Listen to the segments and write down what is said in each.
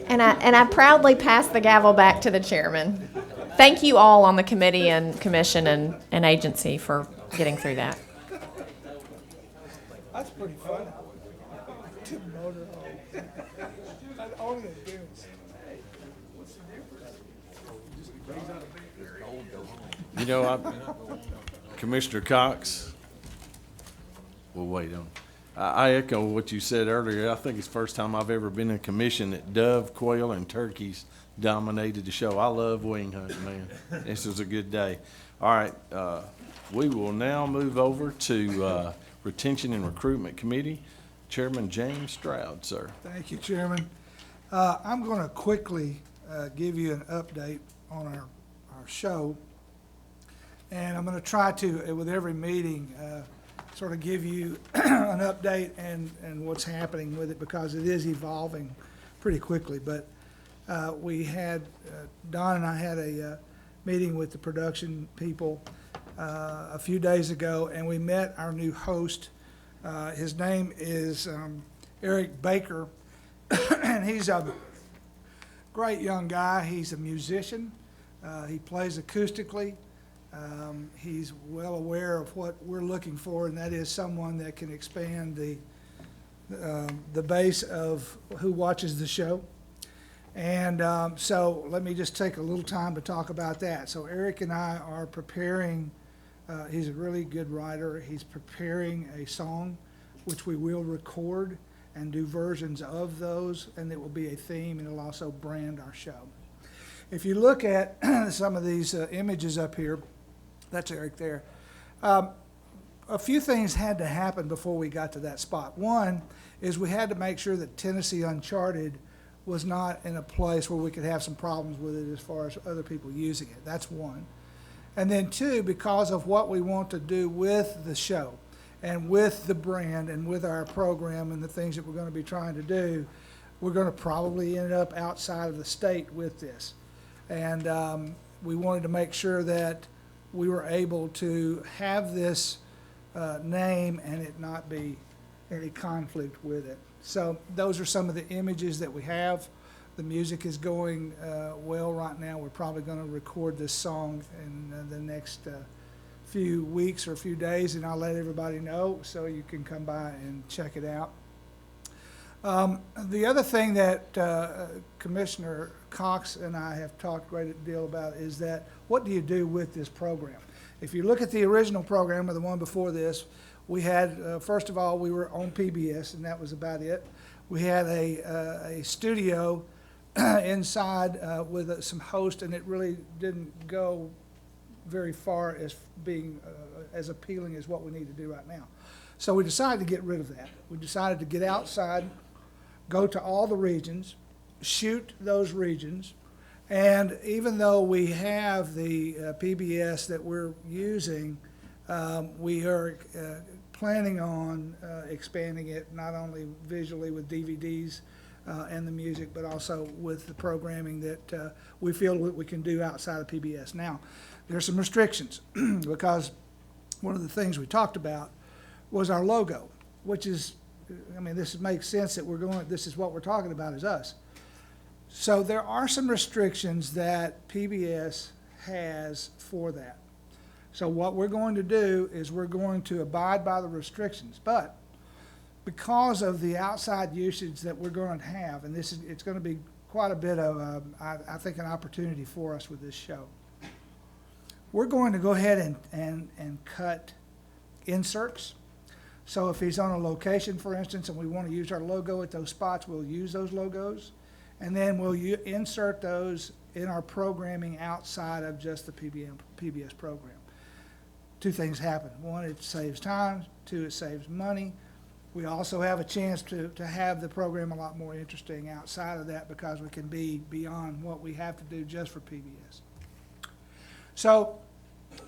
And I proudly pass the gavel back to the chairman. Thank you all on the committee and commission and agency for getting through that. That's pretty funny. Two motorhomes. That's only a difference. You know, Commissioner Cox, well, wait on. I echo what you said earlier. I think it's the first time I've ever been in a commission that dove, quail, and turkeys dominated the show. I love wing hunting, man. This was a good day. All right, we will now move over to Retention and Recruitment Committee. Chairman James Stroud, sir. Thank you, Chairman. I'm going to quickly give you an update on our show. And I'm going to try to, with every meeting, sort of give you an update and what's happening with it, because it is evolving pretty quickly. But we had, Don and I had a meeting with the production people a few days ago, and we met our new host. His name is Eric Baker, and he's a great young guy. He's a musician. He plays acoustically. He's well aware of what we're looking for, and that is someone that can expand the base of who watches the show. And so let me just take a little time to talk about that. So Eric and I are preparing, he's a really good writer. He's preparing a song, which we will record and do versions of those, and it will be a theme, and it'll also brand our show. If you look at some of these images up here, that's Eric there. A few things had to happen before we got to that spot. One is we had to make sure that Tennessee Uncharted was not in a place where we could have some problems with it as far as other people using it. That's one. And then two, because of what we want to do with the show and with the brand and with our program and the things that we're going to be trying to do, we're going to probably end up outside of the state with this. And we wanted to make sure that we were able to have this name and it not be any conflict with it. So those are some of the images that we have. The music is going well right now. We're probably going to record this song in the next few weeks or a few days, and I'll let everybody know so you can come by and check it out. The other thing that Commissioner Cox and I have talked a great deal about is that what do you do with this program? If you look at the original program or the one before this, we had, first of all, we were on PBS, and that was about it. We had a studio inside with some hosts, and it really didn't go very far as being as appealing as what we need to do right now. So we decided to get rid of that. We decided to get outside, go to all the regions, shoot those regions, and even though we have the PBS that we're using, we are planning on expanding it not only visually with DVDs and the music, but also with the programming that we feel we can do outside of PBS. Now, there's some restrictions because one of the things we talked about was our logo, which is, I mean, this makes sense that this is what we're talking about is us. So there are some restrictions that PBS has for that. So what we're going to do is we're going to abide by the restrictions, but because of the outside usage that we're going to have, and it's going to be quite a bit of, I think, an opportunity for us with this show. We're going to go ahead and cut inserts. So if he's on a location, for instance, and we want to use our logo at those spots, we'll use those logos. And then we'll insert those in our programming outside of just the PBS program. Two things happen. One, it saves time. Two, it saves money. We also have a chance to have the program a lot more interesting outside of that because we can be beyond what we have to do just for PBS. So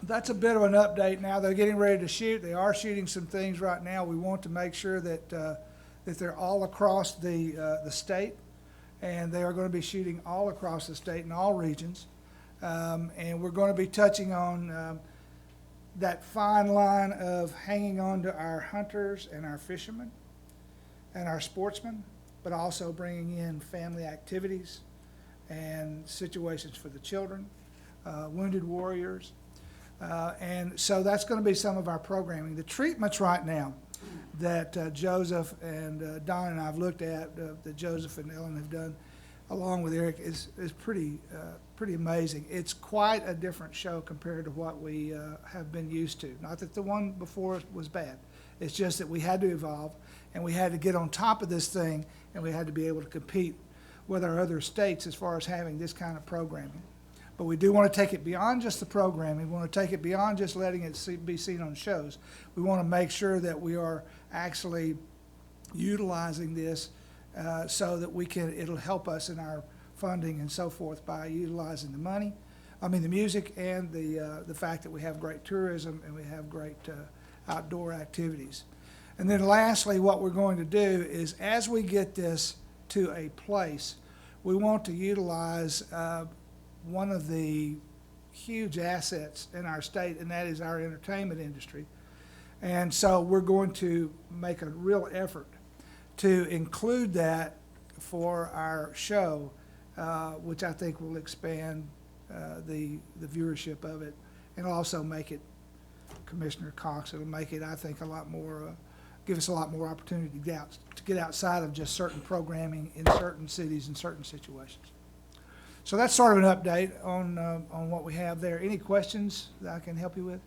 that's a bit of an update now. They're getting ready to shoot. They are shooting some things right now. We want to make sure that they're all across the state, and they are going to be shooting all across the state in all regions. And we're going to be touching on that fine line of hanging on to our hunters and our fishermen, and our sportsmen, but also bringing in family activities and situations for the children, wounded warriors. And so that's going to be some of our programming. The treatments right now that Joseph and Don and I have looked at, that Joseph and Ellen have done, along with Eric, is pretty amazing. It's quite a different show compared to what we have been used to. Not that the one before was bad. It's just that we had to evolve, and we had to get on top of this thing, and we had to be able to compete with our other states as far as having this kind of programming. But we do want to take it beyond just the programming. We want to take it beyond just letting it be seen on shows. We want to make sure that we are actually utilizing this so that it'll help us in our funding and so forth by utilizing the music and the fact that we have great tourism and we have great outdoor activities. And then lastly, what we're going to do is, as we get this to a place, we want to utilize one of the huge assets in our state, and that is our entertainment industry. And so we're going to make a real effort to include that for our show, which I think will expand the viewership of it, and also make it, Commissioner Cox, it'll make it, I think, a lot more, give us a lot more opportunity to get outside of just certain programming in certain cities and certain situations. So that's sort of an update on what we have there. Any questions that I can help you with?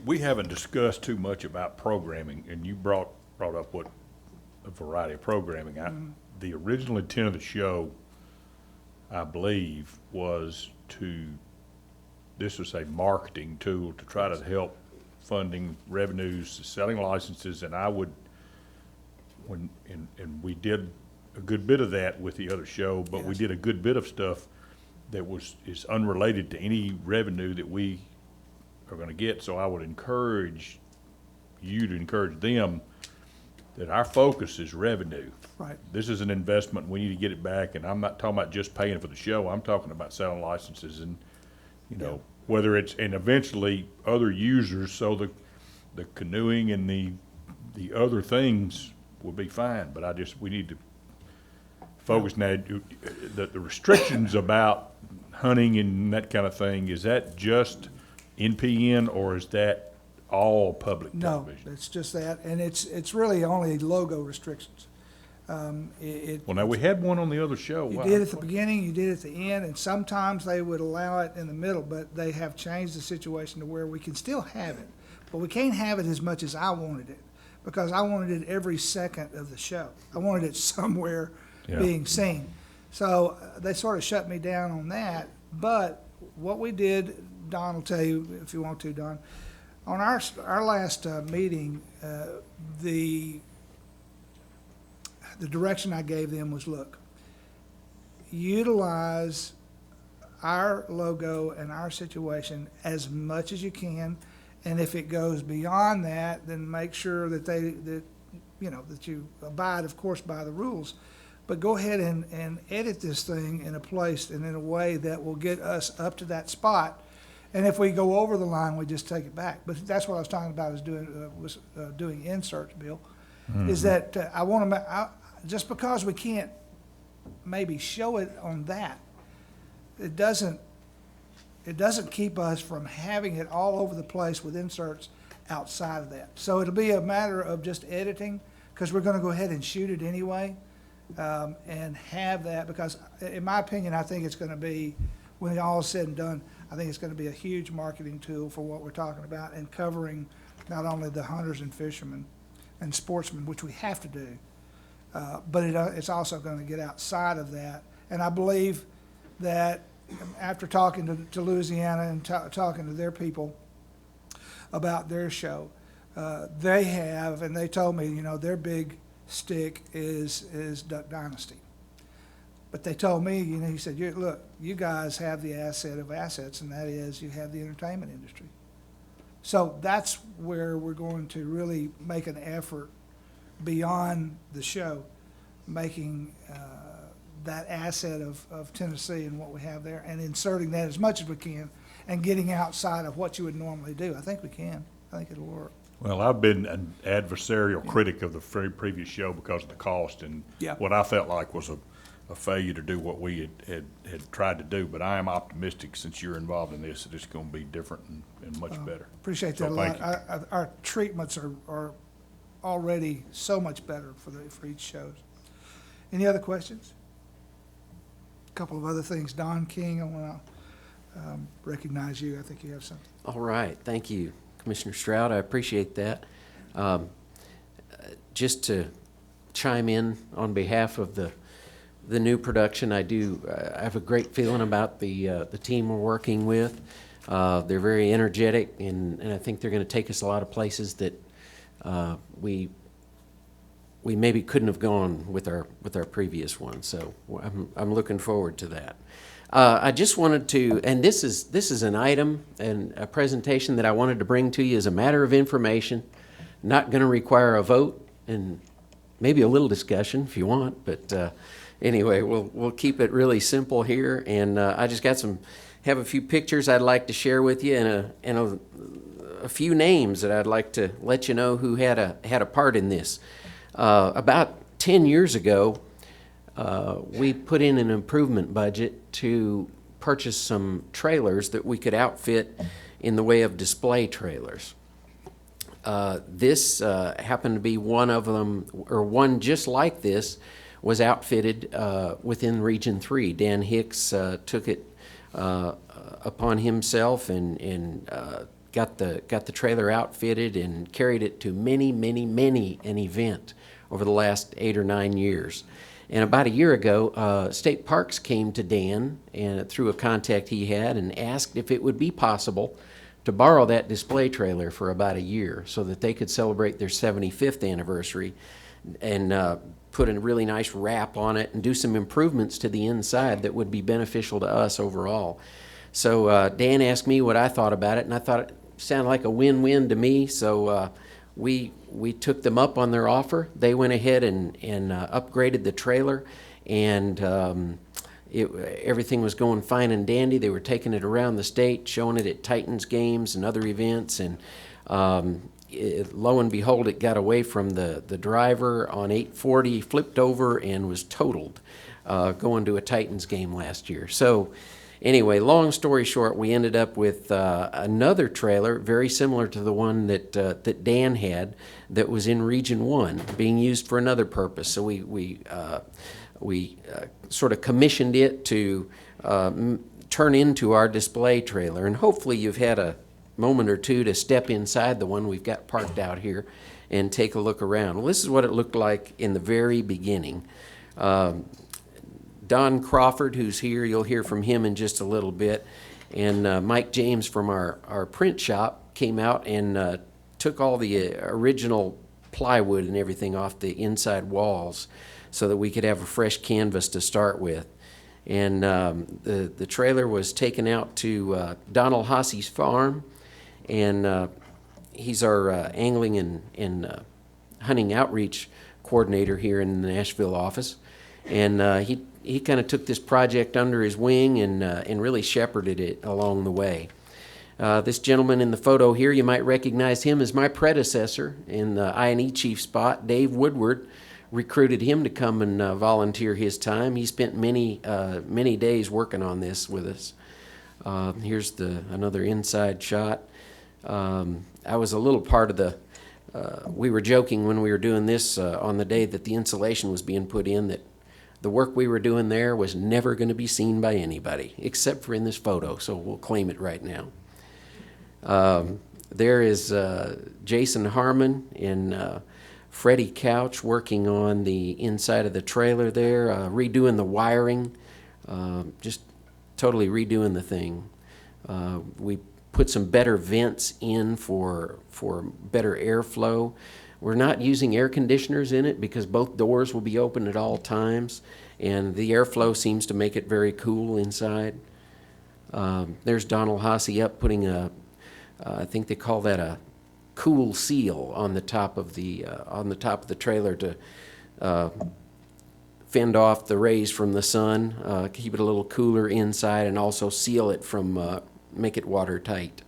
We haven't discussed too much about programming, and you brought up what a variety of programming. The original intent of the show, I believe, was this was a marketing tool to try to help funding revenues, selling licenses, and we did a good bit of that with the other show, but we did a good bit of stuff that is unrelated to any revenue that we are going to get. So I would encourage you to encourage them that our focus is revenue. Right. This is an investment. We need to get it back, and I'm not talking about just paying for the show. I'm talking about selling licenses and, whether it's, and eventually other users, so the canoeing and the other things will be fine. But we need to focus now. The restrictions about hunting and that kind of thing, is that just NPN, or is that all public television? No, it's just that, and it's really only logo restrictions. Well, now, we had one on the other show. You did at the beginning, you did at the end, and sometimes they would allow it in the middle, but they have changed the situation to where we can still have it, but we can't have it as much as I wanted it, because I wanted it every second of the show. I wanted it somewhere being seen. So they sort of shut me down on that, but what we did, Don will tell you if you want to, Don, on our last meeting, the direction I gave them was, look, utilize our logo and our situation as much as you can, and if it goes beyond that, then make sure that you abide, of course, by the rules. But go ahead and edit this thing in a place and in a way that will get us up to that spot. And if we go over the line, we just take it back. But that's what I was talking about, is doing inserts, Bill. Is that I want to, just because we can't maybe show it on that, it doesn't keep us from having it all over the place with inserts outside of that. So it'll be a matter of just editing, because we're going to go ahead and shoot it anyway, and have that, because in my opinion, I think it's going to be, when all is said and done, I think it's going to be a huge marketing tool for what we're talking about, and covering not only the hunters and fishermen and sportsmen, which we have to do, but it's also going to get outside of that. And I believe that after talking to Louisiana and talking to their people about their show, they have, and they told me, their big stick is Duck Dynasty. But they told me, he said, look, you guys have the asset of assets, and that is you have the entertainment industry. So that's where we're going to really make an effort beyond the show, making that asset of Tennessee and what we have there, and inserting that as much as we can, and getting outside of what you would normally do. I think we can. I think it'll work. Well, I've been an adversarial critic of the very previous show because of the cost and Yeah. what I felt like was a failure to do what we had tried to do. But I am optimistic, since you're involved in this, that it's going to be different and much better. Appreciate So that a thank lot. Our treatments are already so much better for each show. Any other questions? A couple of other things. Don King, I want to recognize you. I think you have something. All right, thank you, Commissioner Stroud. I appreciate that. Just to chime in on behalf of the new production, I have a great feeling about the team we're working with. They're very energetic, and I think they're going to take us a lot of places that we maybe couldn't have gone with our previous one. So I'm looking forward to that. I just wanted to, and this is an item and a presentation that I wanted to bring to you as a matter of information. Not going to require a vote, and maybe a little discussion if you want, but anyway, we'll keep it really simple here. And I just have a few pictures I'd like to share with you, and a few names that I'd like to let you know who had a part in this. About 10 years ago, we put in an improvement budget to purchase some trailers that we could outfit in the way of display trailers. This happened to be one of them, or one just like this was outfitted within Region 3. Dan Hicks took it upon himself and got the trailer outfitted and carried it to many an event over the last 8 or 9 years. And about a year ago, State Parks came to Dan and through a contact he had and asked if it would be possible to borrow that display trailer for about a year so that they could celebrate their 75th anniversary and put a really nice wrap on it and do some improvements to the inside that would be beneficial to us overall. So Dan asked me what I thought about it, and I thought it sounded like a win-win to me. So we took them up on their offer. They went ahead and upgraded the trailer, and everything was going fine and dandy. They were taking it around the state, showing it at Titans games and other events, and lo and behold, it got away from the driver on 840, flipped over, and was totaled going to a Titans game last year. So anyway, long story short, we ended up with another trailer very similar to the one that Dan had that was in Region 1 being used for another purpose. So we sort of commissioned it to turn into our display trailer, and hopefully you've had a moment or two to step inside the one we've got parked out here and take a look around. Well, this is what it looked like in the very beginning. Don Crawford, who's here, you'll hear from him in just a little bit, and Mike James from our print shop came out and took all the original plywood and everything off the inside walls so that we could have a fresh canvas to start with. And the trailer was taken out to Donald Hassey's farm, and he's our angling and hunting outreach coordinator here in the Nashville office. And he kind of took this project under his wing and really shepherded it along the way. This gentleman in the photo here, you might recognize him as my predecessor in the I&E chief spot. Dave Woodward recruited him to come and volunteer his time. He spent many days working on this with us. Here's another inside shot. I was a little part of the, we were joking when we were doing this on the day that the insulation was being put in that the work we were doing there was never going to be seen by anybody except for in this photo, so we'll claim it right now. There is Jason Harmon and Freddie Couch working on the inside of the trailer there, redoing the wiring, just totally redoing the thing. We put some better vents in for better airflow. We're not using air conditioners in it because both doors will be open at all times, and the airflow seems to make it very cool inside. There's Donald Hassey up putting I think they call that a cool seal on the top of the trailer to fend off the rays from the sun, keep it a little cooler inside, and also seal it from make it watertight.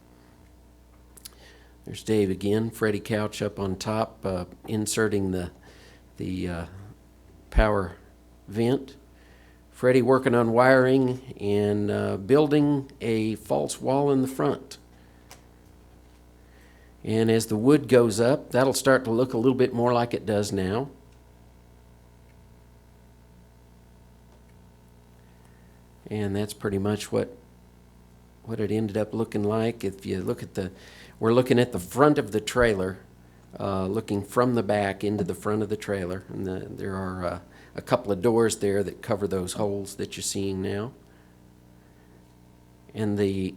There's Dave again, Freddie Couch up on top, inserting the power vent. Freddie working on wiring and building a false wall in the front. And as the wood goes up, that'll start to look a little bit more like it does now. And that's pretty much what it ended up looking like. If you look at we're looking at the front of the trailer, looking from the back into the front of the trailer. And there are a couple of doors there that cover those holes that you're seeing now. And the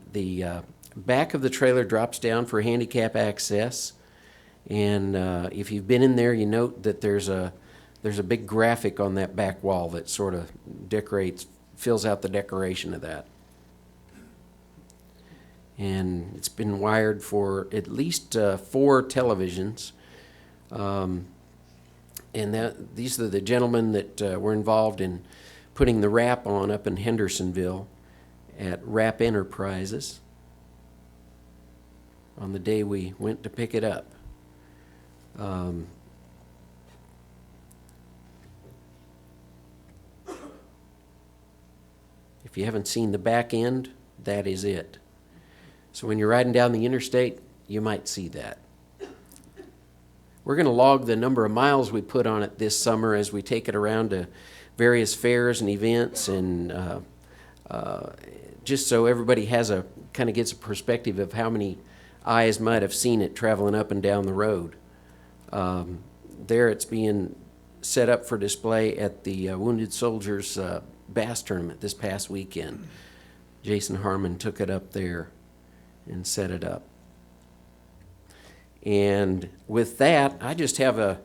back of the trailer drops down for handicap access. And if you've been in there, you note that there's a big graphic on that back wall that sort of fills out the decoration of that. And it's been wired for at least 4 televisions. And these are the gentlemen that were involved in putting the wrap on up in Hendersonville at Wrap Enterprises on the day we went to pick it up. If you haven't seen the back end, that is it. So when you're riding down the interstate, you might see that. We're going to log the number of miles we put on it this summer as we take it around to various fairs and events, and just so everybody gets a perspective of how many eyes might have seen it traveling up and down the road. There it's being set up for display at the Wounded Soldiers Bass Tournament this past weekend. Jason Harmon took it up there and set it up. And with that, I just have I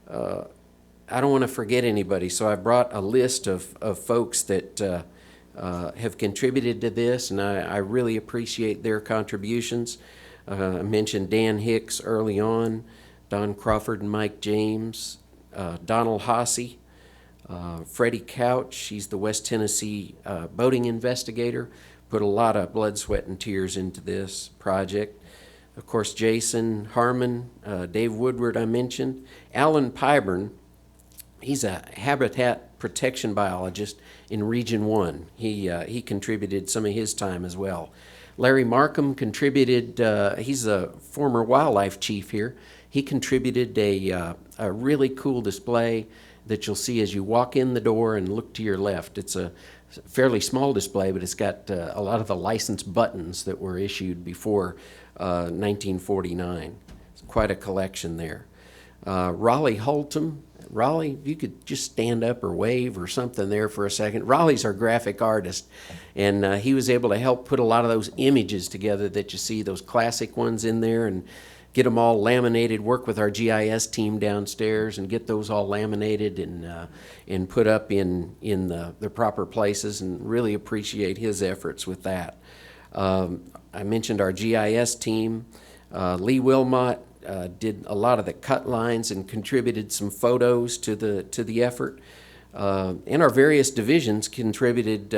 don't want to forget anybody, so I brought a list of folks that have contributed to this, and I really appreciate their contributions. I mentioned Dan Hicks early on, Don Crawford and Mike James, Donald Hasse, Freddie Couch. He's the West Tennessee boating investigator. Put a lot of blood, sweat, and tears into this project. Of course, Jason Harmon, Dave Woodward I mentioned. Alan Pyburn, he's a habitat protection biologist in Region 1. He contributed some of his time as well. Larry Markham contributed, he's a former wildlife chief here. He contributed a really cool display that you'll see as you walk in the door and look to your left. It's a fairly small display, but it's got a lot of the license buttons that were issued before 1949. It's quite a collection there. Raleigh Holtum. Raleigh, if you could just stand up or wave or something there for a second. Raleigh's our graphic artist, and he was able to help put a lot of those images together that you see, those classic ones in there, and get them all laminated, work with our GIS team downstairs and get those all laminated and put up in the proper places, and really appreciate his efforts with that. I mentioned our GIS team. Lee Wilmot did a lot of the cut lines and contributed some photos to the effort. And our various divisions contributed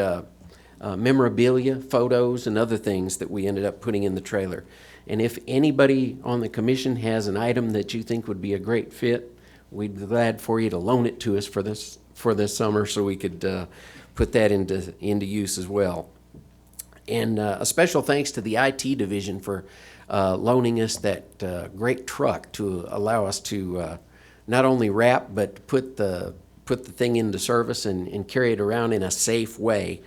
memorabilia, photos, and other things that we ended up putting in the trailer. And if anybody on the commission has an item that you think would be a great fit, we'd be glad for you to loan it to us for this summer so we could put that into use as well. And a special thanks to the IT division for loaning us that great truck to allow us to not only wrap but put the thing into service and carry it around in a safe way.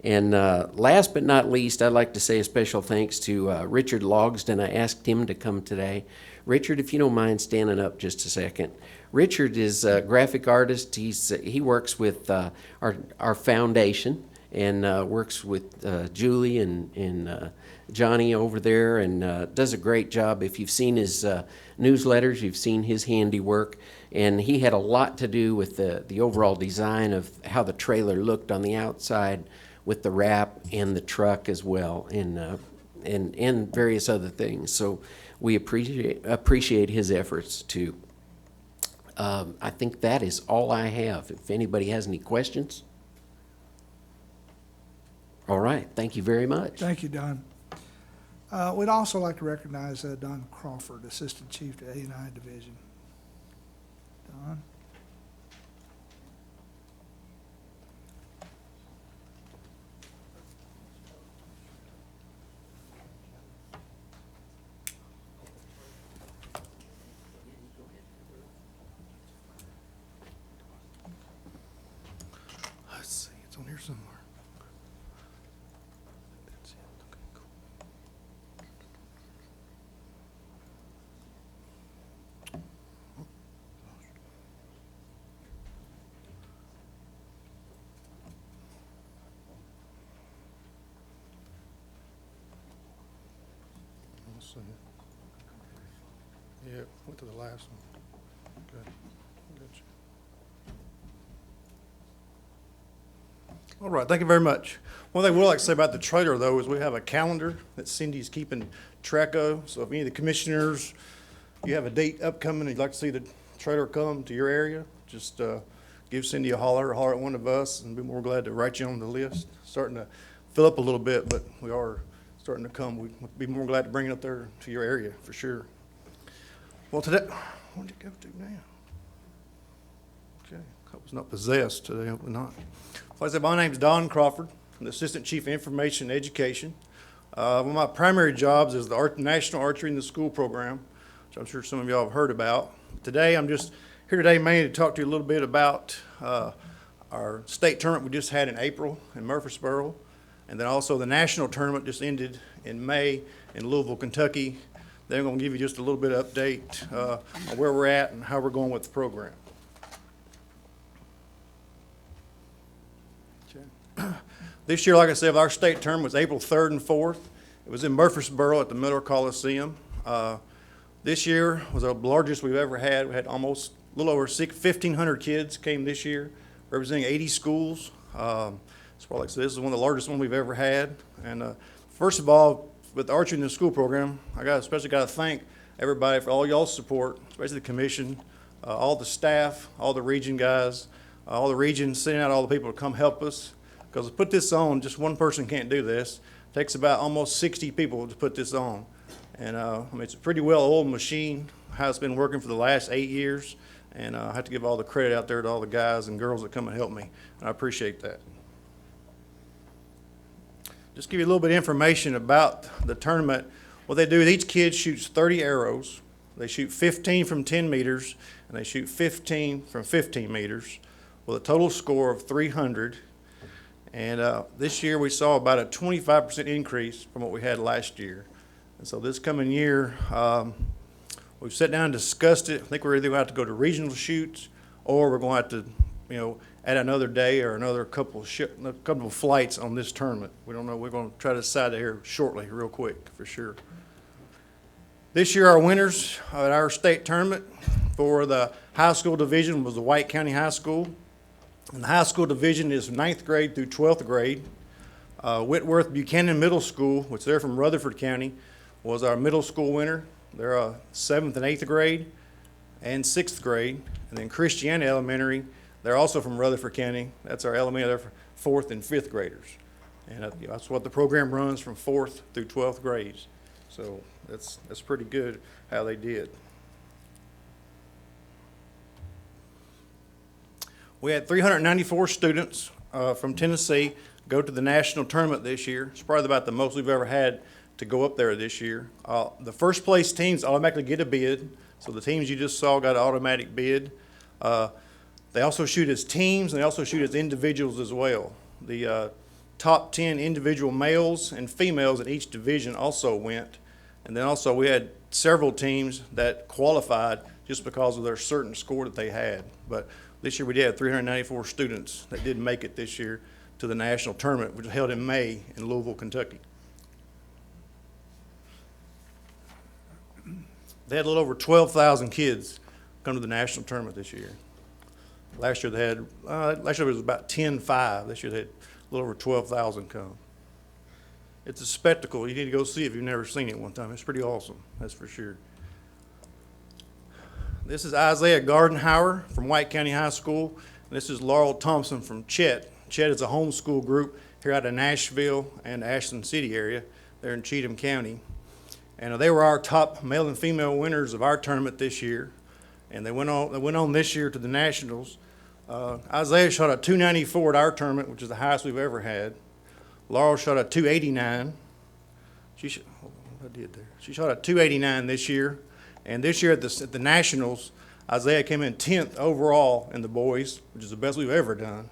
And last but not least, I'd like to say a special thanks to Richard Logsden. I asked him to come today. Richard, if you don't mind standing up just a second. Richard is a graphic artist. He works with our foundation and works with Julie and Johnny over there, and does a great job. If you've seen his newsletters, you've seen his handiwork, and he had a lot to do with the overall design of how the trailer looked on the outside, with the wrap and the truck as well, and various other things. So we appreciate his efforts too. I think that is all I have. If anybody has any questions. All right, thank you very much. Thank you, Don. We'd also like to recognize Don Crawford, Assistant Chief to 89 Division. Don? Let's see, it's on here somewhere. That's it. Okay, cool. Let's see. Yeah, went to the last one. Good. Gotcha. All right, thank you very much. One thing we'd like to say about the trailer, though, is we have a calendar that Cindy's keeping track of. So if any of the commissioners, you have a date upcoming and you'd like to see the trailer come to your area, just give Cindy a holler or holler at one of us, and be more glad to write you on the list. Starting to fill up a little bit, but we are starting to come. We'd be more glad to bring it up there to your area, for sure. Well, today, where'd it go to now? Okay, I was not possessed today, hopefully not. Like I said, my name's Don Crawford. I'm the Assistant Chief of Information and Education. One of my primary jobs is the National Archery in the School program, which I'm sure some of y'all have heard about. Today, I'm just here today mainly to talk to you a little bit about our state tournament we just had in April in Murfreesboro, and then also the national tournament just ended in May in Louisville, Kentucky. Then I'm going to give you just a little bit of update on where we're at and how we're going with the program. This year, like I said, our state tournament was April 3rd and 4th. It was in Murfreesboro at the Miller Coliseum. This year was the largest we've ever had. We had almost a little over 1,500 kids came this year, representing 80 schools. So like I said, this is one of the largest ones we've ever had. And first of all, with the Archery in the School program, I especially got to thank everybody for all y'all's support, especially the commission, all the staff, all the region guys, all the regions, sending out all the people to come help us. Because to put this on, just one person can't do this. It takes about almost 60 people to put this on. And I mean, it's a pretty well-oiled machine, how it's been working for the last 8 years. And I have to give all the credit out there to all the guys and girls that come and help me. And I appreciate that. Just give you a little bit of information about the tournament. What they do is each kid shoots 30 arrows. They shoot 15 from 10 meters, and they shoot 15 from 15 meters with a total score of 300. And this year we saw about a 25% increase from what we had last year. And so this coming year, we've sat down and discussed it. I think we're either going to have to go to regional shoots, or we're going to have to, add another day or another couple of flights on this tournament. We don't know. We're going to try to decide that here shortly, real quick, for sure. This year, our winners at our state tournament for the high school division was the White County High School. And the high school division is 9th grade through 12th grade. Whitworth Buchanan Middle School, which they're from Rutherford County, was our middle school winner. They're 7th and 8th grade and 6th grade. And then Christiana Elementary, they're also from Rutherford County. That's our elementary, they're 4th and 5th graders. And that's what the program runs from 4th through 12th grades. So that's pretty good how they did. We had 394 students from Tennessee go to the national tournament this year. It's probably about the most we've ever had to go up there this year. The first place teams automatically get a bid. So the teams you just saw got an automatic bid. They also shoot as teams, and they also shoot as individuals as well. The top 10 individual males and females in each division also went. And then also we had several teams that qualified just because of their certain score that they had. But this year we did have 394 students that did make it this year to the national tournament, which was held in May in Louisville, Kentucky. They had a little over 12,000 kids come to the national tournament this year. Last year they had, last year it was about 10,500. This year they had a little over 12,000 come. It's a spectacle. You need to go see it if you've never seen it one time. It's pretty awesome, that's for sure. This is Isaiah Gardenhauer from White County High School. And this is Laurel Thompson from Chet. Chet is a homeschool group here out of Nashville and Ashland City area. They're in Cheatham County. And they were our top male and female winners of our tournament this year. And they went on this year to the Nationals. Isaiah shot a 294 at our tournament, which is the highest we've ever had. Laurel shot a 289. She shot a 289 this year. And this year at the Nationals, Isaiah came in 10th overall in the boys, which is the best we've ever done.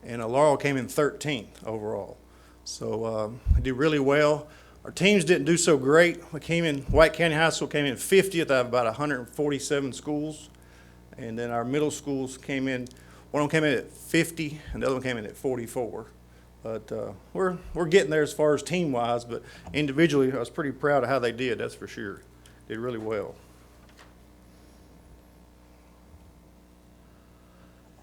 And Laurel came in 13th overall. So they did really well. Our teams didn't do so great. White County High School came in 50th out of about 147 schools. And then our middle schools came in, one of them came in at 50 and the other one came in at 44. But we're getting there as far as team-wise, but individually I was pretty proud of how they did, that's for sure. Did really well.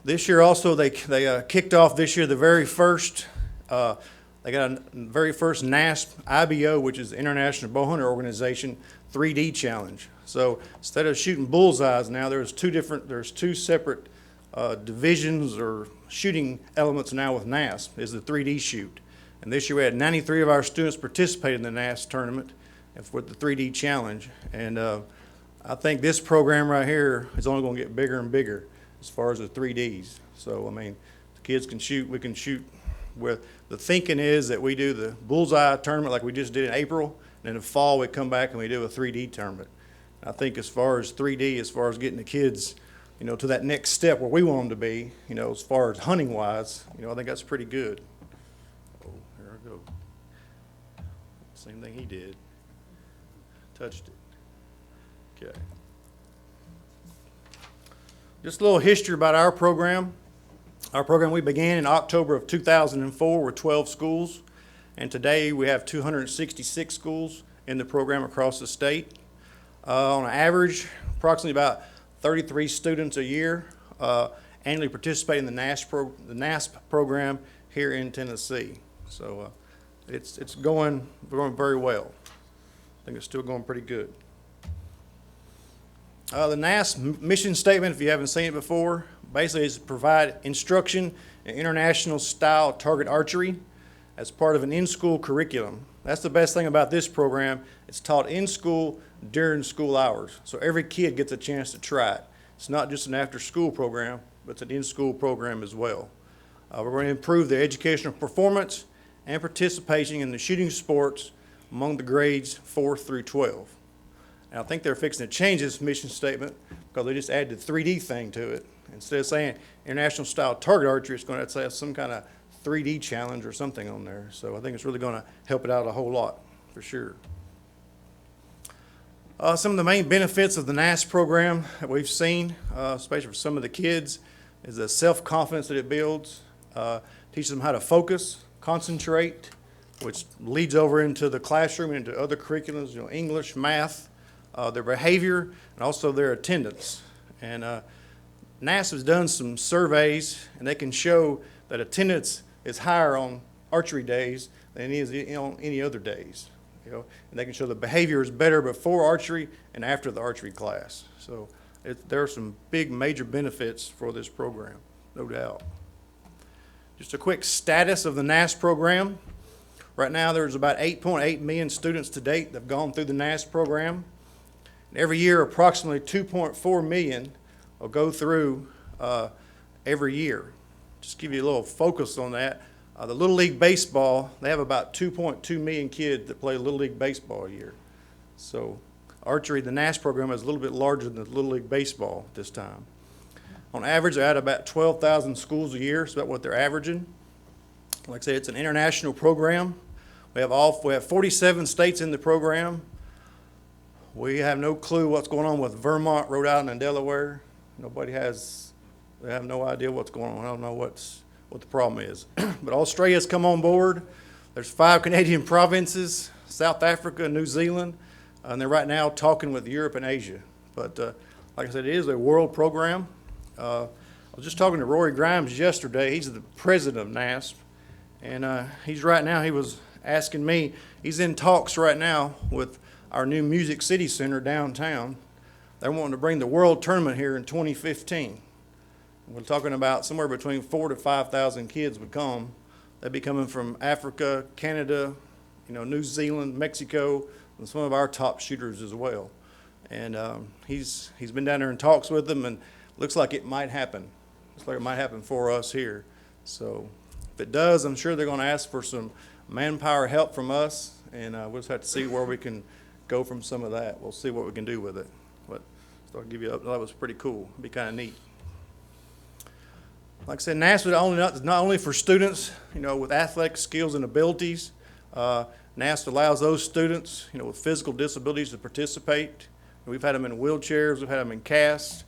This year also, they kicked off this year the very first, they got a very first NASP IBO, which is the International Bowhunter Organization 3D Challenge. So instead of shooting bullseyes now, there's two separate divisions or shooting elements now with NASP, is the 3D shoot. And this year we had 93 of our students participate in the NASP tournament for the 3D challenge. And I think this program right here is only going to get bigger and bigger as far as the 3Ds. So, I mean, the kids can shoot, we can shoot with, the thinking is that we do the bullseye tournament like we just did in April, and in the fall we come back and we do a 3D tournament. I think as far as 3D, as far as getting the kids, you know, to that next step where we want them to be, you know, as far as hunting wise, you know, I think that's pretty good. Oh, here I go. Same thing he did. Touched it. Okay. Just a little history about our program. Our program, we began in October of 2004 with 12 schools, and today we have 266 schools in the program across the state. On average, approximately about 33 students a year annually participate in the NASP program here in Tennessee. So it's going very well. I think it's still going pretty good. The NASP mission statement, if you haven't seen it before, basically is to provide instruction in international style target archery as part of an in-school curriculum. That's the best thing about this program. It's taught in school during school hours. So every kid gets a chance to try it. It's not just an after-school program, but it's an in-school program as well. We're going to improve the educational performance and participation in the shooting sports among the grades 4 through 12. And I think they're fixing to change this mission statement because they just added the 3D thing to it. Instead of saying international style target archery, it's going to have some kind of 3D challenge or something on there. So I think it's really going to help it out a whole lot for sure. Some of the main benefits of the NASP program that we've seen, especially for some of the kids, is the self-confidence that it builds, teaches them how to focus, concentrate, which leads over into the classroom and into other curriculums, you know, English, math, their behavior, and also their attendance. And NASP has done some surveys, and they can show that attendance is higher on archery days than it is on any other days. You know, and they can show the behavior is better before archery and after the archery class. So there are some big major benefits for this program, no doubt. Just a quick status of the NASP program. Right now there's about 8.8 million students to date that have gone through the NASP program. And every year approximately 2.4 million will go through every year. Just give you a little focus on that. The Little League Baseball, they have about 2.2 million kids that play Little League Baseball a year. So archery, the NASP program is a little bit larger than the Little League Baseball at this time. On average, they're at about 12,000 schools a year, so that's what they're averaging. Like I said, it's an international program. We have 47 states in the program. We have no clue what's going on with Vermont, Rhode Island, and Delaware. They have no idea what's going on. I don't know what the problem is. But Australia's come on board. There's 5 Canadian provinces, South Africa, New Zealand, and they're right now talking with Europe and Asia. But like I said, it is a world program. I was just talking to Rory Grimes yesterday. He's the president of NASP, and he was asking me, he's in talks right now with our new Music City Center downtown. They're wanting to bring the World Tournament here in 2015. We're talking about somewhere between 4,000 to 5,000 kids would come. They'd be coming from Africa, Canada, you know, New Zealand, Mexico, and some of our top shooters as well. And he's been down there in talks with them, and looks like it might happen. Looks like it might happen for us here. So if it does, I'm sure they're going to ask for some manpower help from us, and we'll just have to see where we can go from some of that. We'll see what we can do with it. But so I'll give you that was pretty cool. It'd be kind of neat. Like I said, Nashville is not only for students, with athletic skills and abilities. NASP allows those students, with physical disabilities to participate. We've had them in wheelchairs. We've had them in casts.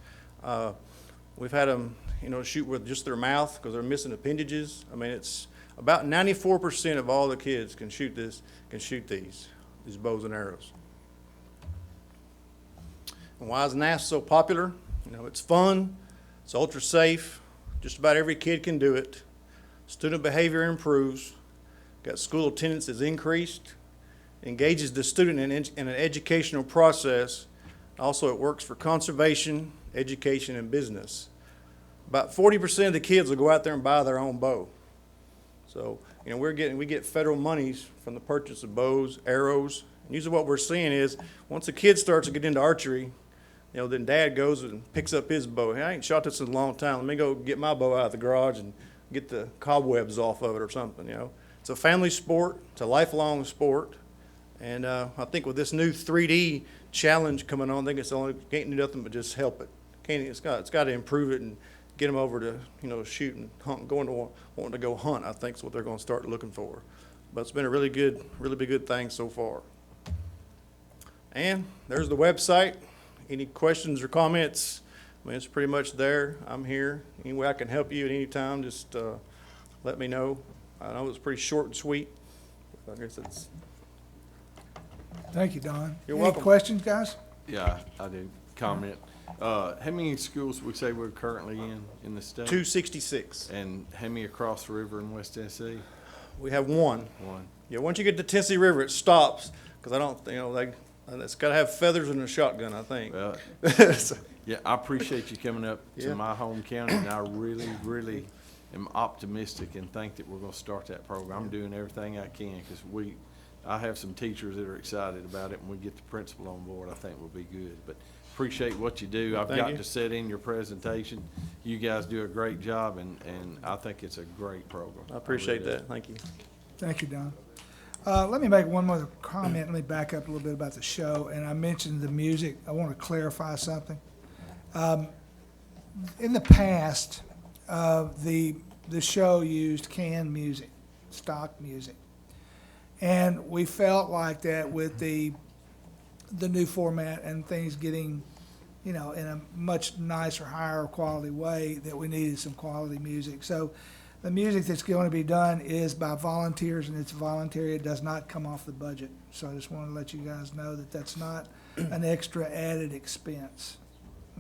We've had them, shoot with just their mouth because they're missing appendages. I mean, it's about 94% of all the kids can shoot these bows and arrows. And why is NASP so popular? It's fun. It's ultra safe. Just about every kid can do it. Student behavior improves. Got school attendance is increased. Engages the student in an educational process. Also, it works for conservation, education, and business. About 40% of the kids will go out there and buy their own bow. So, we get federal monies from the purchase of bows, arrows. And usually what we're seeing is once a kid starts to get into archery, then dad goes and picks up his bow. Hey, I ain't shot this in a long time. Let me go get my bow out of the garage and get the cobwebs off of it or something, It's a family sport. It's a lifelong sport. And I think with this new 3D challenge coming on, I think can't do nothing but just help it. It's got to improve it and get them over to, shoot and hunt, wanting to go hunt, I think is what they're going to start looking for. But it's been a really good thing so far. And there's the website. Any questions or comments? I mean, it's pretty much there. I'm here. Any way I can help you at any time, just let me know. I know it's pretty short and sweet. I guess it's. Thank you, Don. You're Any welcome. questions, guys? Yeah, I do. Comment. How many schools we say we're currently in the state? 266. And how many across the river in West Tennessee? We have one. One. Yeah, once you get to Tennessee River, it stops because I don't, it's got to have feathers and a shotgun, I think. Well, So, yeah, I appreciate you coming up to Yeah. my home county, and I really am optimistic and think that we're going to start that program. I'm doing everything I can because I have some teachers that are excited about it, and we get the principal on board, I think we'll be good. But appreciate what you do. I've Thank got you. to set in your presentation. You guys do a great job, and I think it's a great program. I appreciate really do. that. Thank you. Thank you, Don. Let me make one more comment. Let me back up a little bit about the show. And I mentioned the music. I want to clarify something. In the past, the show used canned music, stock music. And we felt like that with the new format and things getting, in a much nicer, higher quality way, that we needed some quality music. So the music that's going to be done is by volunteers, and it's voluntary. It does not come off the budget. So I just wanted to let you guys know that that's not an extra added expense.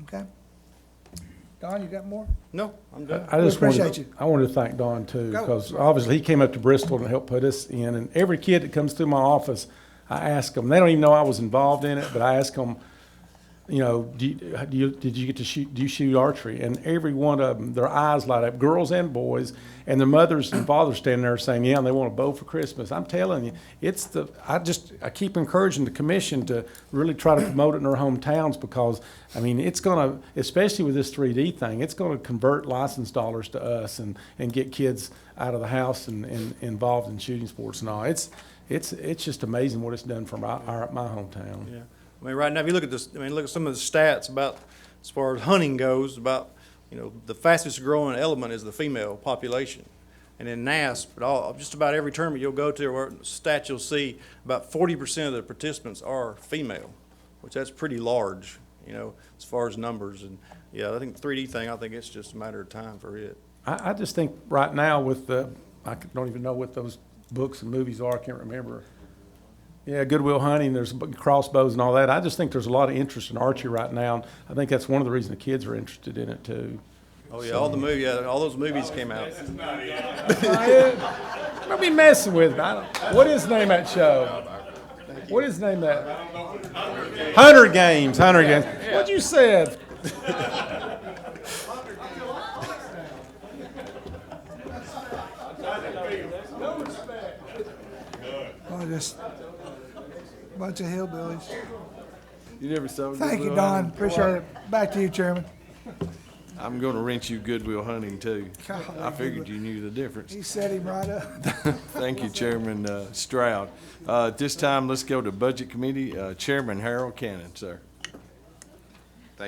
Okay? Don, you got more? No, I'm done. I just We appreciate wanted, you. I wanted to thank Don too, Go. because obviously he came up to Bristol and helped put us in. And every kid that comes through my office, I ask them, they don't even know I was involved in it, but I ask them, did you get to shoot, do you shoot archery? And every one of them, their eyes light up, girls and boys, and their mothers and fathers standing there saying, yeah, and they want a bow for Christmas. I'm telling you, I keep encouraging the commission to really try to promote it in their hometowns because, it's going to, especially with this 3D thing, it's going to convert license dollars to us and get kids out of the house and involved in shooting sports and all. It's just amazing what it's done for my hometown. Yeah. Right now, if you look at this, look at some of the stats about, as far as hunting goes, about, the fastest growing element is the female population. And in NASP, just about every tournament you'll go to or stats you'll see, about 40% of the participants are female, which that's pretty large, as far as numbers. And yeah, I think the 3D thing, I think it's just a matter of time for it. I just think right now with I don't even know what those books and movies are, I can't remember. Yeah, Good Will Hunting, there's crossbows and all that. I just think there's a lot of interest in archery right now. I think that's one of the reasons the kids are interested in it too. Oh yeah, all those movies came out. Don't be messing with me. What is the name of that show? What is the name of that? 100 Games. What you said? Bunch of hillbillies. You never saw Thank you, Goodwill Don. Hunting? Appreciate it. Back to you, Chairman. I'm gonna rent you Goodwill Hunting too. Golly, I figured Goodwill. you knew the difference. He set him right up. Thank you, Chairman Stroud. At this time, let's go to Budget Committee. Chairman Harold Cannon, sir.